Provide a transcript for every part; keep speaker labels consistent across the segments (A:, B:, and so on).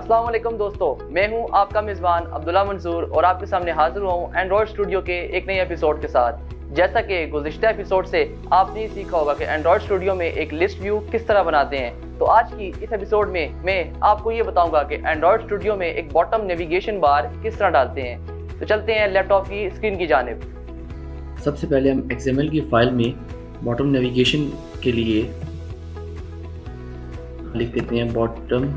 A: अस्सलाम वालेकुम दोस्तों, मैं हूं आपका मेज़बान अब्दुल्ला मंसूर और आपके सामने हाजिर हुआ हूं एंड्रॉयड स्टूडियो के एक नए एपिसोड के साथ। जैसा कि गुज़िश्ता एपिसोड से आपने सीखा होगा कि एंड्रॉयड स्टूडियो में एक लिस्ट व्यू किस तरह बनाते हैं, तो आज की इस एपिसोड में मैं आपको ये बताऊंगा कि एंड्रॉयड स्टूडियो में एक बॉटम नेविगेशन बार किस तरह डालते हैं। तो चलते हैं लैपटॉप की स्क्रीन की जानिब।
B: सबसे पहले हम XML की फाइल में बॉटम नेविगेशन के लिए लिख देते हैं बॉटम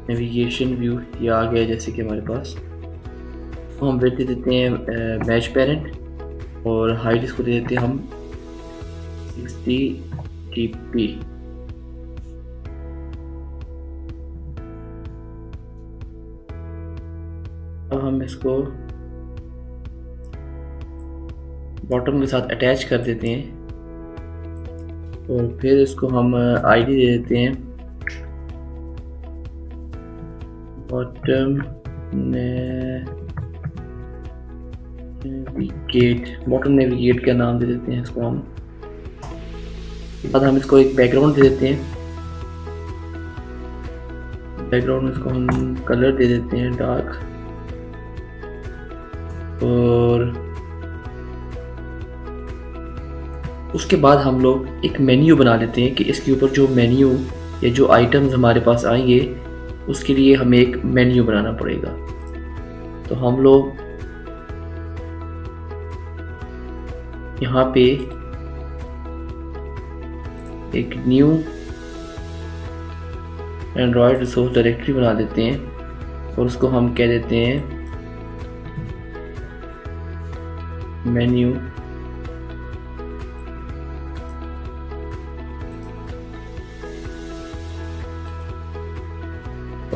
B: नेविगेशन व्यू। ये आ गया जैसे कि हमारे पास। तो हम दे देते हैं मैच पेरेंट और हाइट इसको दे देते हैं हम 60 dp। अब हम इसको बॉटम के साथ अटैच कर देते हैं और फिर इसको हम आईडी दे देते हैं बॉटम नेविगेट का नाम दे देते हैं इसको हम। बाद हम इसको एक बैकग्राउंड दे देते हैं। बैकग्राउंड इसको हम कलर दे देते हैं डार्क। और उसके बाद हम लोग एक मेन्यू बना लेते हैं कि इसके ऊपर जो मेन्यू या जो आइटम्स हमारे पास आएंगे उसके लिए हमें एक मेन्यू बनाना पड़ेगा। तो हम लोग यहाँ पे एक न्यू एंड्रॉयड रिसोर्स डायरेक्टरी बना देते हैं और उसको हम कह देते हैं मेन्यू।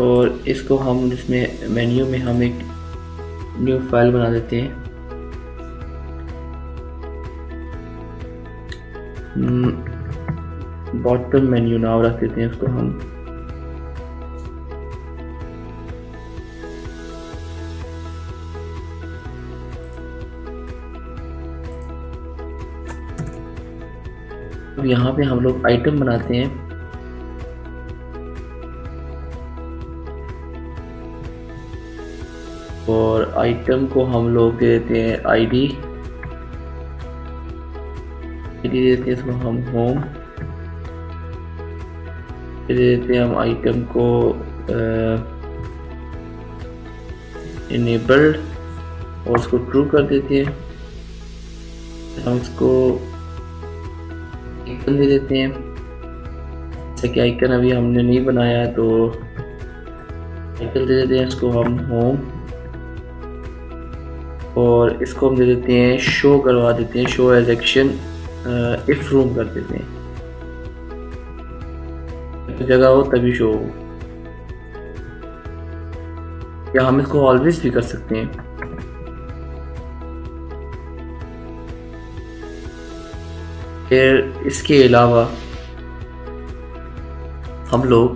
B: और इसको हम इसमें मेन्यू में हम एक न्यू फाइल बना देते हैं। बॉटम मेन्यू नाम रख देते हैं इसको हम। अब यहाँ पे हम लोग आइटम बनाते हैं। और आइटम को हम लोग दे देते हैं आईडी दे देते हैं इसको हम होम दे देते हैं हम आइटम को इनेबल्ड और उसको ट्रू कर देते हैं। हम इसको आइकन दे देते हैं। जैसे कि आइकन अभी हमने नहीं बनाया है तो आइकन दे देते हैं इसको हम होम। और इसको हम दे देते हैं शो करवा देते हैं, शो एज एक्शन इफ रूम कर देते हैं। जगह हो तभी शो हो, या हम इसको ऑलवेज भी कर सकते हैं। फिर इसके अलावा हम लोग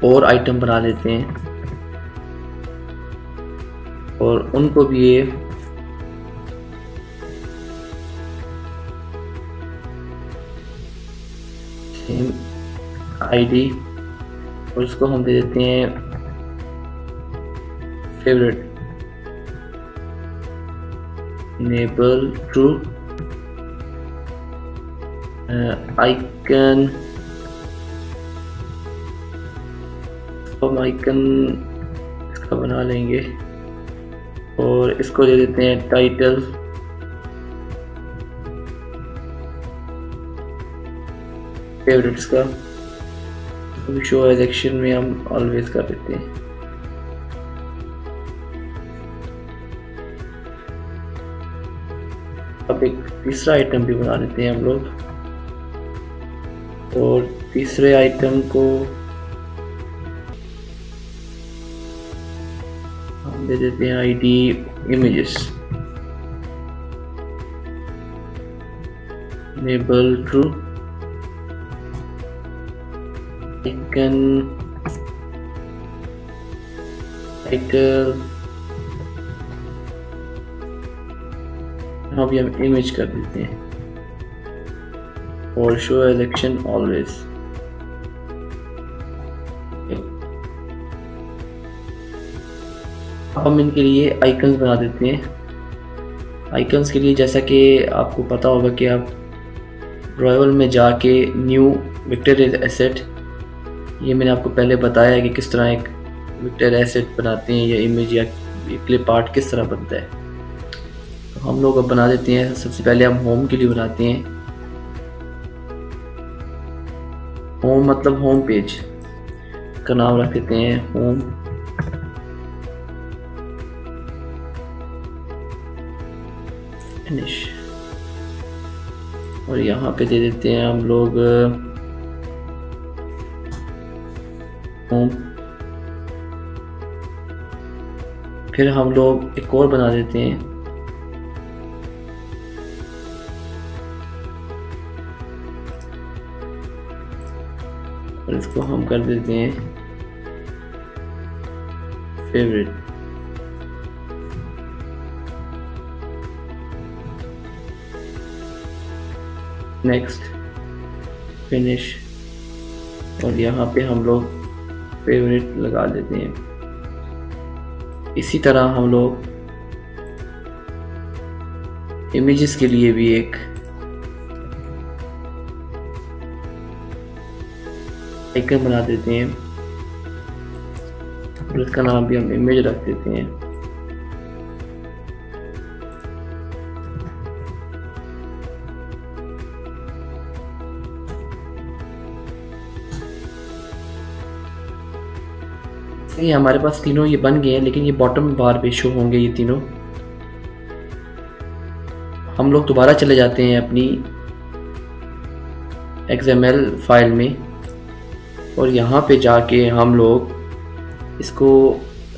B: और आइटम बना लेते हैं और उनको भी ये सेम आईडी और इसको हम दे देते हैं फेवरेट इनेबल ट्रू आइकन। हम आइकन इसका बना लेंगे और इसको दे देते हैं टाइटल फेवरेट्स का। शो एज एक्शन में हम ऑलवेज कर देते हैं। अब एक तीसरा आइटम भी बना लेते हैं हम लोग और तीसरे आइटम को दे देते हैं ID images enable true icon title. अभी हम इमेज कर देते हैं और शो एज एक्शन ऑलवेज। हम इनके लिए आइकन्स बना देते हैं। आइकन्स के लिए जैसा कि आपको पता होगा कि आप ड्राइवर में जाके न्यू वेक्टर एसेट, ये मैंने आपको पहले बताया है कि किस तरह एक वेक्टर एसेट बनाते हैं या इमेज या क्लिप आर्ट किस तरह बनता है। तो हम लोग अब बना देते हैं। सबसे पहले हम होम के लिए बनाते हैं। होम मतलब होम पेज का नाम रख देते हैं होम। फिनिश। और यहाँ पे दे देते हैं हम लोग होम। फिर हम लोग एक और बना देते हैं, और इसको हम कर देते हैं फेवरेट। Next, finish. और यहाँ पे हम लोग फेवरेट लगा देते हैं। इसी तरह हम लोग इमेजेस के लिए भी एक आइकन बना देते हैं, और इसका नाम भी हम इमेज रख देते हैं। ये हमारे पास तीनों ये बन गए हैं, लेकिन ये बॉटम बार पे शो होंगे ये तीनों। हम लोग दोबारा चले जाते हैं अपनी XML फाइल में, और यहाँ पे जाके हम लोग इसको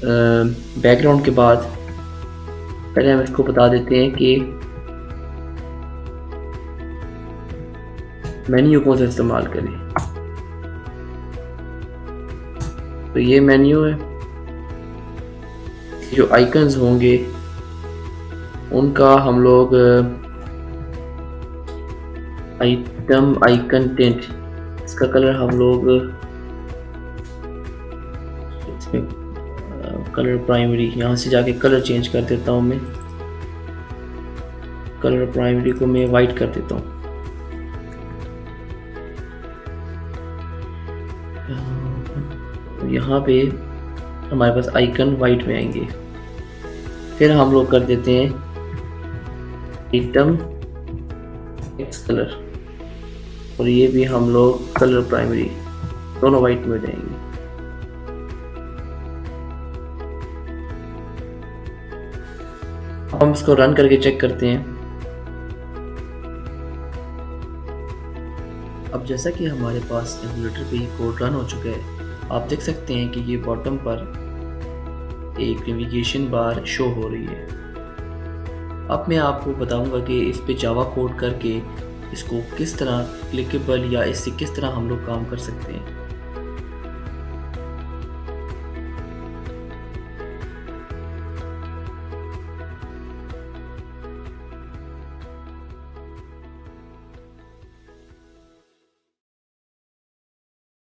B: बैकग्राउंड के बाद पहले हम इसको बता देते हैं कि मेन्यू कौन सा इस्तेमाल करें। तो ये मेन्यू है, जो आइकन्स होंगे उनका हम लोग आइटम आइकन टेंट, इसका कलर हम लोग इसमें कलर प्राइमरी, यहाँ से जाके कलर चेंज कर देता हूँ मैं। कलर प्राइमरी को मैं वाइट कर देता हूँ। यहाँ पे हमारे पास आइकन वाइट में आएंगे। फिर हम लोग कर देते हैं आइटम एक्स कलर, और ये भी हम लोग कलर प्राइमरी, दोनों वाइट में जाएंगे। हम इसको रन करके चेक करते हैं। अब जैसा कि हमारे पास एमुलेटर पे ये कोड रन हो चुका है, आप देख सकते हैं कि ये बॉटम पर एक नेविगेशन बार शो हो रही है। अब मैं आपको बताऊंगा कि इस पे जावा कोड करके इसको किस तरह क्लिकेबल या इससे किस तरह हम लोग काम कर सकते हैं।